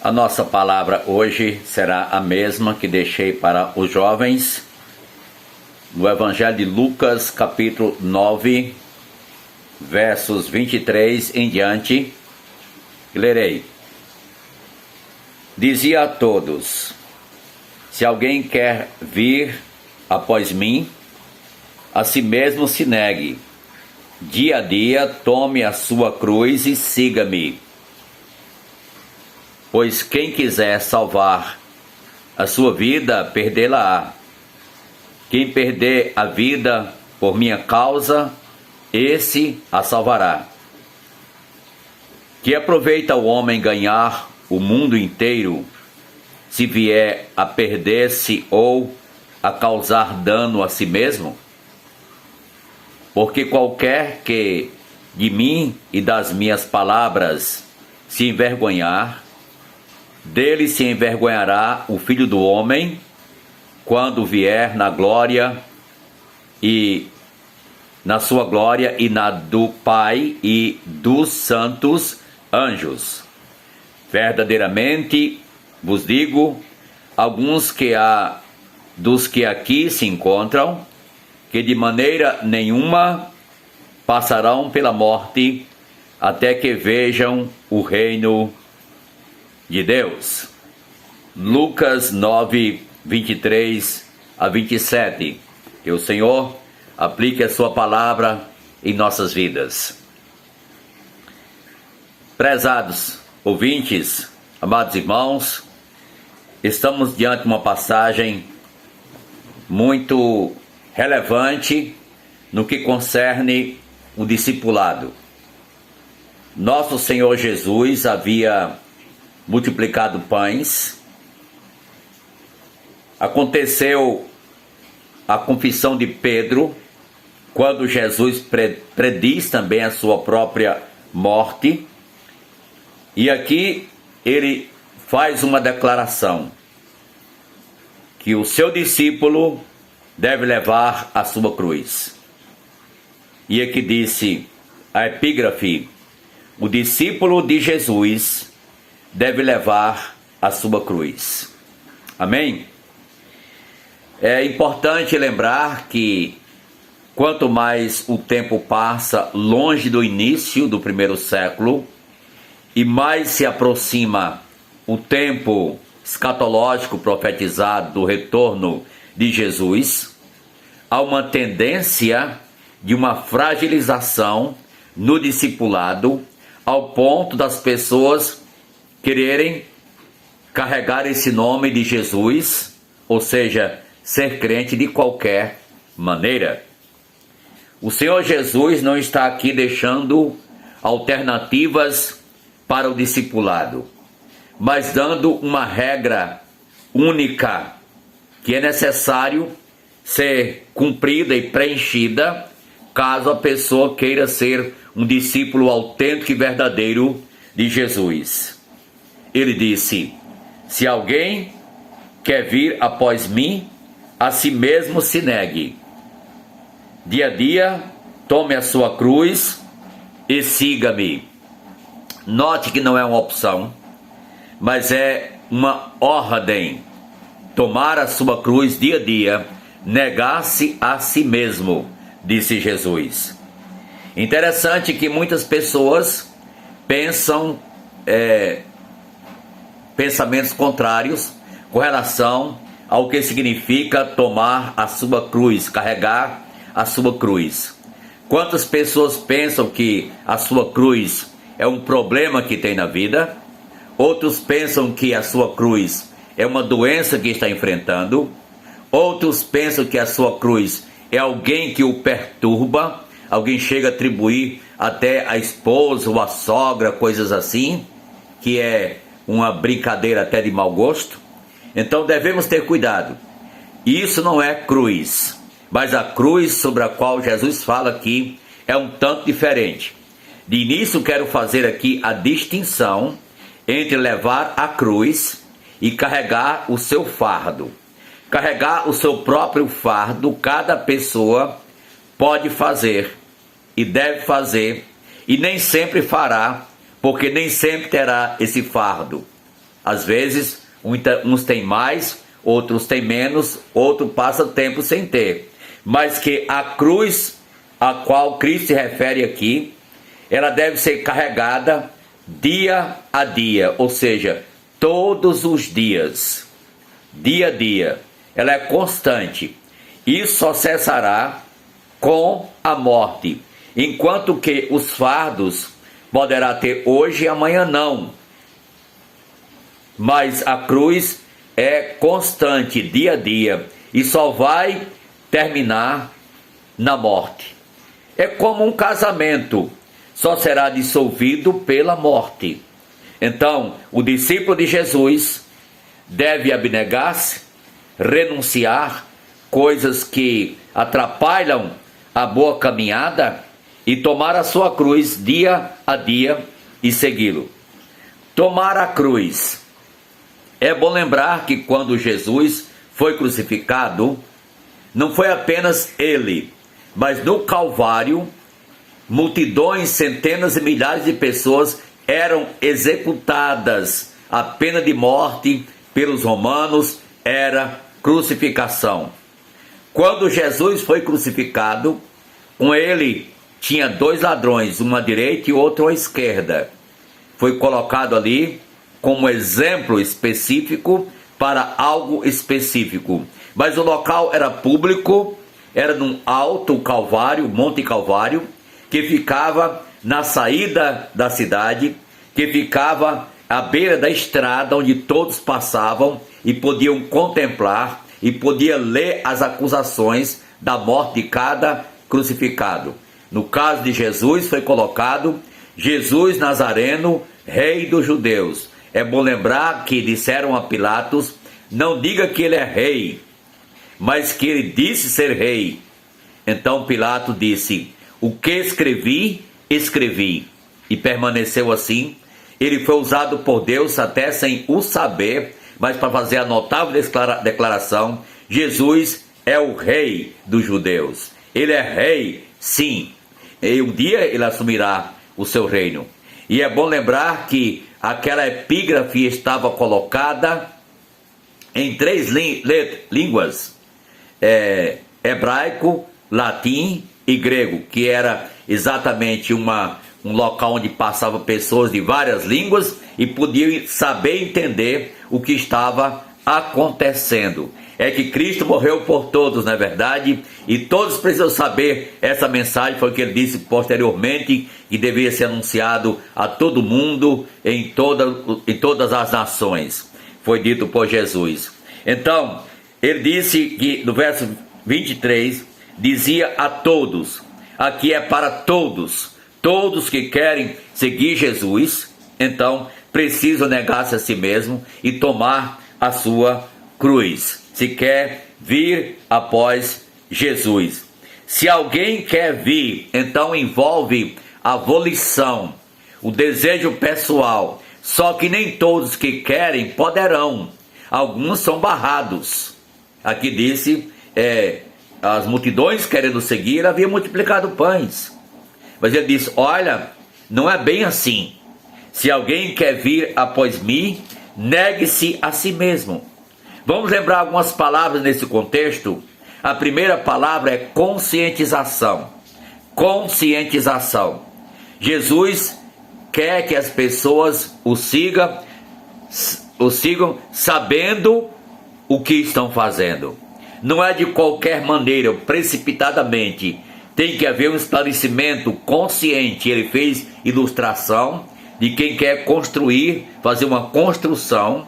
A nossa palavra hoje será a mesma que deixei para os jovens, no Evangelho de Lucas, capítulo 9, versos 23 em diante. Lerei. Dizia a todos: se alguém quer vir após mim, a si mesmo se negue. Dia a dia tome a sua cruz e siga-me. Pois quem quiser salvar a sua vida, perdê-la-á. Quem perder a vida por minha causa, esse a salvará. Que aproveita o homem ganhar o mundo inteiro, se vier a perder-se ou a causar dano a si mesmo? Porque qualquer que de mim e das minhas palavras se envergonhar, dele se envergonhará o Filho do Homem, quando vier na glória e na sua glória e na do Pai e dos santos anjos. Verdadeiramente vos digo, alguns dos que aqui se encontram, que de maneira nenhuma passarão pela morte, até que vejam o reino de Deus. Lucas 9, 23 a 27. Que o Senhor aplique a sua palavra em nossas vidas. Prezados ouvintes, amados irmãos, estamos diante de uma passagem muito relevante no que concerne o discipulado. Nosso Senhor Jesus havia multiplicado pães. Aconteceu a confissão de Pedro, quando Jesus prediz também a sua própria morte. E aqui ele faz uma declaração, que o seu discípulo deve levar a sua cruz. E aqui disse a epígrafe: o discípulo de Jesus deve levar a sua cruz. Amém? É importante lembrar que quanto mais o tempo passa longe do início do primeiro século e mais se aproxima o tempo escatológico profetizado do retorno de Jesus, há uma tendência de uma fragilização no discipulado, ao ponto das pessoas quererem carregar esse nome de Jesus, ou seja, ser crente de qualquer maneira. O Senhor Jesus não está aqui deixando alternativas para o discipulado, mas dando uma regra única que é necessário ser cumprida e preenchida caso a pessoa queira ser um discípulo autêntico e verdadeiro de Jesus. Ele disse: se alguém quer vir após mim, a si mesmo se negue. Dia a dia, tome a sua cruz e siga-me. Note que não é uma opção, mas é uma ordem. Tomar a sua cruz dia a dia, negar-se a si mesmo, disse Jesus. Interessante que muitas pessoas pensam pensamentos contrários com relação ao que significa tomar a sua cruz, carregar a sua cruz. Quantas pessoas pensam que a sua cruz é um problema que tem na vida? Outros pensam que a sua cruz é uma doença que está enfrentando. Outros pensam que a sua cruz é alguém que o perturba. Alguém chega a atribuir até a esposa ou a sogra, coisas assim, que é uma brincadeira até de mau gosto. Então devemos ter cuidado. Isso não é cruz, mas a cruz sobre a qual Jesus fala aqui é um tanto diferente. De início quero fazer aqui a distinção entre levar a cruz e carregar o seu fardo. Carregar o seu próprio fardo, cada pessoa pode fazer e deve fazer, e nem sempre fará, porque nem sempre terá esse fardo. Às vezes, uns têm mais, outros têm menos, outros passam tempo sem ter. Mas que a cruz a qual Cristo se refere aqui, ela deve ser carregada dia a dia, ou seja, todos os dias, dia a dia. Ela é constante. Isso só cessará com a morte, enquanto que os fardos poderá ter hoje e amanhã não. Mas a cruz é constante, dia a dia, e só vai terminar na morte. É como um casamento, só será dissolvido pela morte. Então, o discípulo de Jesus deve abnegar-se, renunciar coisas que atrapalham a boa caminhada e tomar a sua cruz dia a dia e segui-lo. Tomar a cruz. É bom lembrar que quando Jesus foi crucificado, não foi apenas ele, mas no Calvário, multidões, centenas e milhares de pessoas eram executadas. A pena de morte pelos romanos era crucificação. Quando Jesus foi crucificado, com ele tinha 2 ladrões, uma à direita e outro à esquerda. Foi colocado ali como exemplo específico para algo específico. Mas o local era público, era num alto Calvário, Monte Calvário, que ficava na saída da cidade, que ficava à beira da estrada, onde todos passavam e podiam contemplar e podiam ler as acusações da morte de cada crucificado. No caso de Jesus, foi colocado Jesus Nazareno, rei dos judeus. É bom lembrar que disseram a Pilatos, não diga que ele é rei, mas que ele disse ser rei. Então Pilatos disse, o que escrevi, escrevi. E permaneceu assim. Ele foi usado por Deus até sem o saber, mas para fazer a notável declaração, Jesus é o rei dos judeus. Ele é rei, sim. E um dia ele assumirá o seu reino. E é bom lembrar que aquela epígrafe estava colocada em 3 línguas, hebraico, latim e grego, que era exatamente um local onde passavam pessoas de várias línguas e podiam saber e entender o que estava acontecendo. É que Cristo morreu por todos, não é verdade? E todos precisam saber essa mensagem, foi o que ele disse posteriormente, que deveria ser anunciado a todo mundo, em todas as nações. Foi dito por Jesus. Então, ele disse que no verso 23, dizia a todos, aqui é para todos, todos que querem seguir Jesus, então precisam negar-se a si mesmo e tomar a sua cruz, se quer vir após Jesus. Se alguém quer vir, então envolve a volição, o desejo pessoal, só que nem todos que querem poderão, alguns são barrados. Aqui disse, as multidões querendo seguir, havia multiplicado pães. Mas ele disse, olha, não é bem assim. Se alguém quer vir após mim, negue-se a si mesmo. Vamos lembrar algumas palavras nesse contexto. A primeira palavra é conscientização. Conscientização. Jesus quer que as pessoas o sigam sabendo o que estão fazendo. Não é de qualquer maneira, precipitadamente. Tem que haver um esclarecimento consciente. Ele fez ilustração de quem quer construir, fazer uma construção,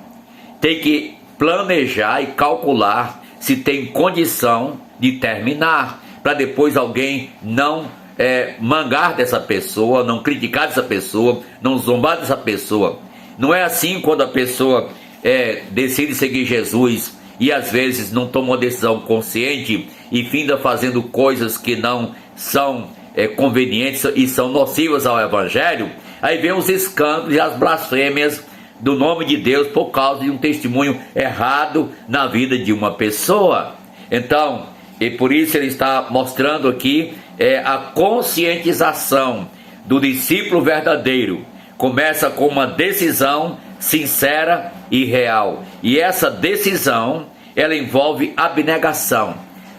tem que planejar e calcular se tem condição de terminar, para depois alguém não mangar dessa pessoa, não criticar dessa pessoa, não zombar dessa pessoa. Não é assim quando a pessoa decide seguir Jesus e às vezes não toma uma decisão consciente e finda fazendo coisas que não são convenientes e são nocivas ao Evangelho. Aí vem os escândalos e as blasfêmias do nome de Deus por causa de um testemunho errado na vida de uma pessoa. Então, e por isso ele está mostrando aqui a conscientização do discípulo verdadeiro. Começa com uma decisão sincera e real. E essa decisão, ela envolve abnegação.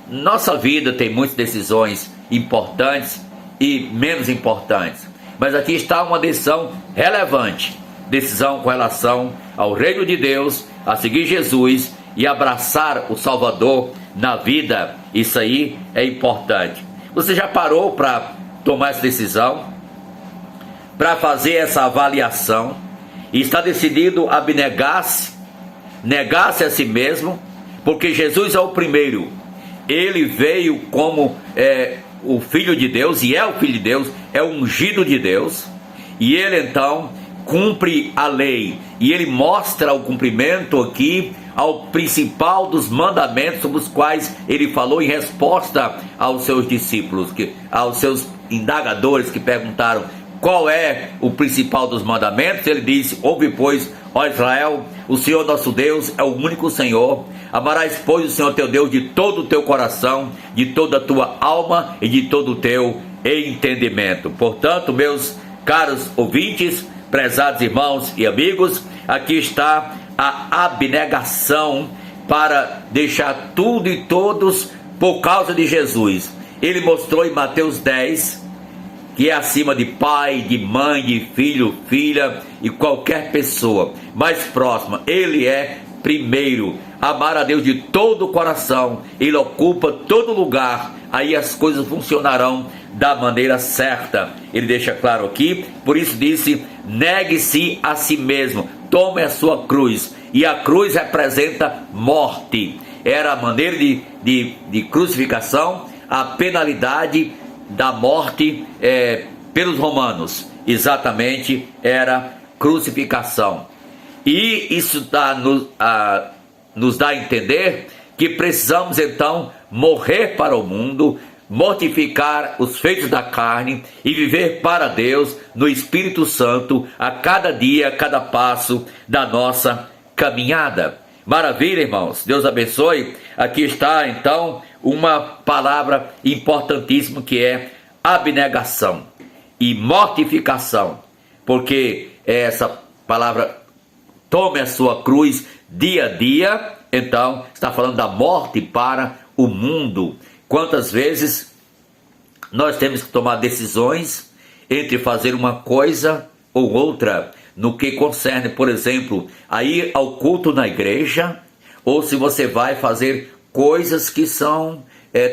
Nossa vida tem muitas decisões importantes e menos importantes, mas aqui está uma decisão relevante, decisão com relação ao reino de Deus, a seguir Jesus e abraçar o Salvador na vida. Isso aí é importante. Você já parou para tomar essa decisão, para fazer essa avaliação e está decidido a abnegar-se, negar-se a si mesmo, porque Jesus é o primeiro. Ele veio como o Filho de Deus, e é o Filho de Deus, é o ungido de Deus, e ele então cumpre a lei, e ele mostra o cumprimento aqui ao principal dos mandamentos sobre os quais ele falou em resposta aos seus discípulos, aos seus indagadores que perguntaram qual é o principal dos mandamentos. Ele disse: ouve, pois, ó Israel, o Senhor nosso Deus é o único Senhor. Amarás, pois, o Senhor teu Deus de todo o teu coração, de toda a tua alma e de todo o teu entendimento. Portanto, meus caros ouvintes, prezados irmãos e amigos, aqui está a abnegação para deixar tudo e todos por causa de Jesus. Ele mostrou em Mateus 10 que é acima de pai, de mãe, de filho, filha e qualquer pessoa mais próxima. Ele é primeiro. Amar a Deus de todo o coração. Ele ocupa todo lugar. Aí as coisas funcionarão da maneira certa. Ele deixa claro aqui, por isso disse: negue-se a si mesmo, tome a sua cruz. E a cruz representa morte. Era a maneira de crucificação, a penalidade da morte pelos romanos. Exatamente, era crucificação. E isso nos dá a entender que precisamos então morrer para o mundo, mortificar os feitos da carne e viver para Deus no Espírito Santo a cada dia, a cada passo da nossa caminhada. Maravilha, irmãos, Deus abençoe. Aqui está então uma palavra importantíssima, que é abnegação e mortificação, porque essa palavra tome a sua cruz dia a dia, então está falando da morte para o mundo. Quantas vezes nós temos que tomar decisões entre fazer uma coisa ou outra, no que concerne, por exemplo, a ir ao culto na igreja, ou se você vai fazer coisas que são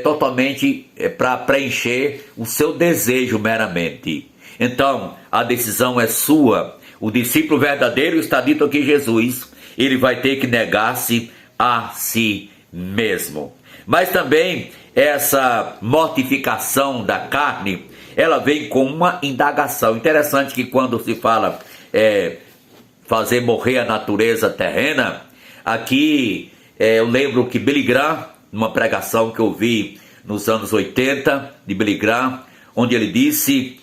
totalmente para preencher o seu desejo meramente. Então, a decisão é sua. O discípulo verdadeiro, está dito aqui Jesus, ele vai ter que negar-se a si mesmo. Mas também essa mortificação da carne, ela vem com uma indagação. Interessante que quando se fala fazer morrer a natureza terrena, aqui eu lembro que Billy Graham, numa pregação que eu vi nos anos 80 de Billy Graham, onde ele disse: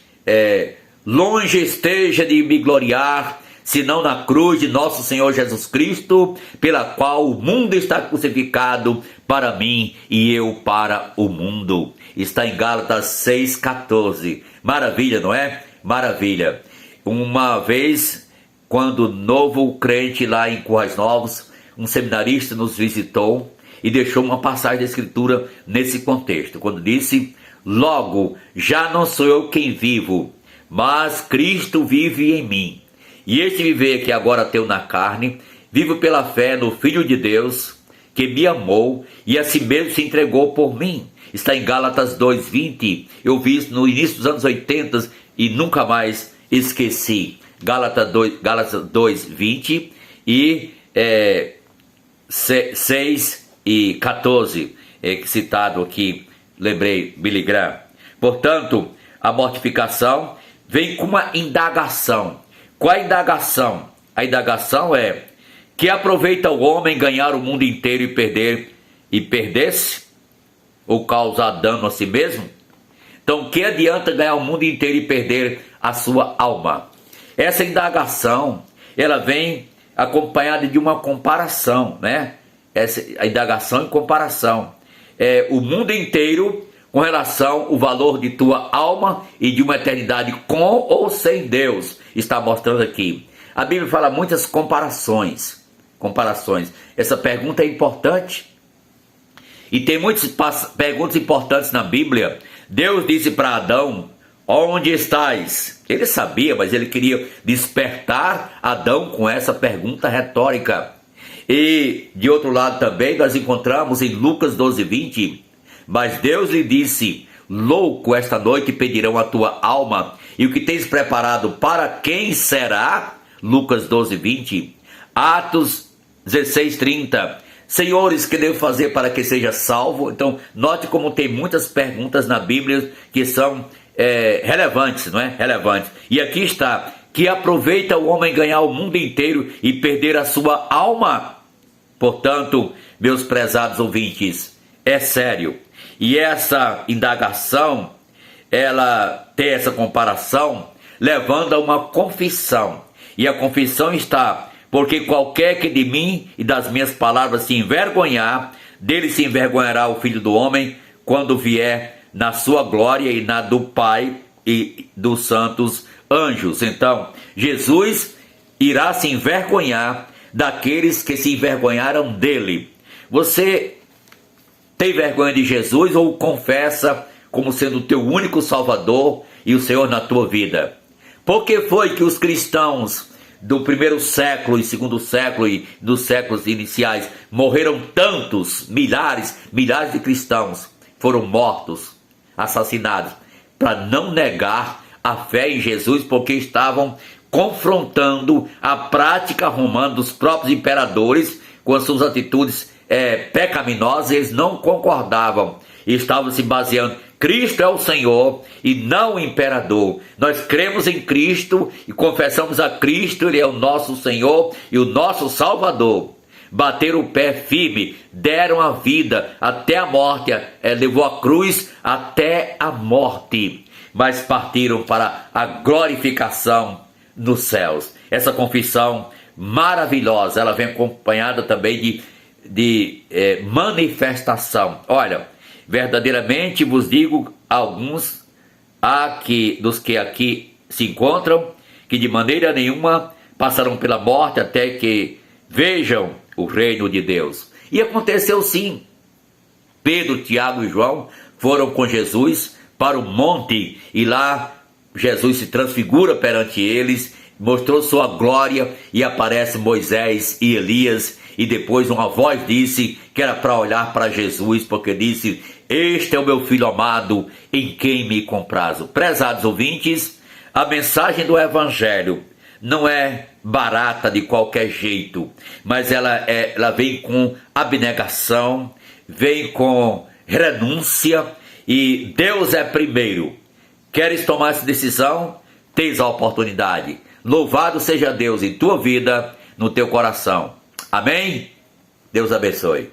longe esteja de me gloriar, senão na cruz de nosso Senhor Jesus Cristo, pela qual o mundo está crucificado para mim e eu para o mundo. Está em Gálatas 6,14. Maravilha, não é? Maravilha. Uma vez, quando novo crente lá em Currais Novos, um seminarista nos visitou e deixou uma passagem da Escritura nesse contexto, quando disse: logo, já não sou eu quem vivo, mas Cristo vive em mim. E este viver que agora tenho na carne, vivo pela fé no Filho de Deus, que me amou e a si mesmo se entregou por mim. Está em Gálatas 2,20. Eu vi isso no início dos anos 80 e nunca mais esqueci. Gálatas 2,20 e 6 e 14, citado aqui, lembrei, Billy Graham. Portanto, a mortificação vem com uma indagação. Qual a indagação? A indagação é: que aproveita o homem ganhar o mundo inteiro e perder-se, ou causar dano a si mesmo? Então, que adianta ganhar o mundo inteiro e perder a sua alma? Essa indagação, ela vem acompanhada de uma comparação, né? A indagação e comparação. O mundo inteiro com relação ao valor de tua alma e de uma eternidade com ou sem Deus, está mostrando aqui. A Bíblia fala muitas comparações. Essa pergunta é importante. E tem muitas perguntas importantes na Bíblia. Deus disse para Adão: onde estás? Ele sabia, mas ele queria despertar Adão com essa pergunta retórica. E de outro lado também nós encontramos em Lucas 12:20, mas Deus lhe disse: louco, esta noite pedirão a tua alma, e o que tens preparado para quem será? Lucas 12:20. Atos 16:30, senhores, que devo fazer para que seja salvo? Então note como tem muitas perguntas na Bíblia que são relevantes, não é? Relevantes. E aqui está: que aproveita o homem ganhar o mundo inteiro e perder a sua alma? Portanto, meus prezados ouvintes, é sério. E essa indagação, ela tem essa comparação, levando a uma confissão. E a confissão está: porque qualquer que de mim e das minhas palavras se envergonhar, dele se envergonhará o Filho do Homem, quando vier na sua glória e na do Pai e dos santos anjos. Então, Jesus irá se envergonhar daqueles que se envergonharam dele. Você tem vergonha de Jesus ou o confessa como sendo o teu único Salvador e o Senhor na tua vida? Por que foi que os cristãos do primeiro século e segundo século e dos séculos iniciais morreram tantos, milhares de cristãos foram mortos, assassinados, para não negar a fé em Jesus, porque estavam confrontando a prática romana dos próprios imperadores com as suas atitudes pecaminosas. Eles não concordavam e estavam se baseando: Cristo é o Senhor e não o imperador. Nós cremos em Cristo e confessamos a Cristo, Ele é o nosso Senhor e o nosso Salvador. Bateram o pé firme, deram a vida até a morte, levou a cruz até a morte, mas partiram para a glorificação nos céus. Essa confissão maravilhosa, ela vem acompanhada também de manifestação. Olha, verdadeiramente vos digo, alguns dos que aqui se encontram, que de maneira nenhuma passarão pela morte até que vejam o reino de Deus. E aconteceu sim. Pedro, Tiago e João foram com Jesus para o monte, e lá Jesus se transfigura perante eles, mostrou sua glória, e aparece Moisés e Elias, e depois uma voz disse que era para olhar para Jesus, porque disse: este é o meu filho amado, em quem me comprazo. Prezados ouvintes, a mensagem do Evangelho não é barata de qualquer jeito, mas ela vem com abnegação, vem com renúncia, e Deus é primeiro. Queres tomar essa decisão? Tens a oportunidade. Louvado seja Deus em tua vida, no teu coração. Amém? Deus abençoe.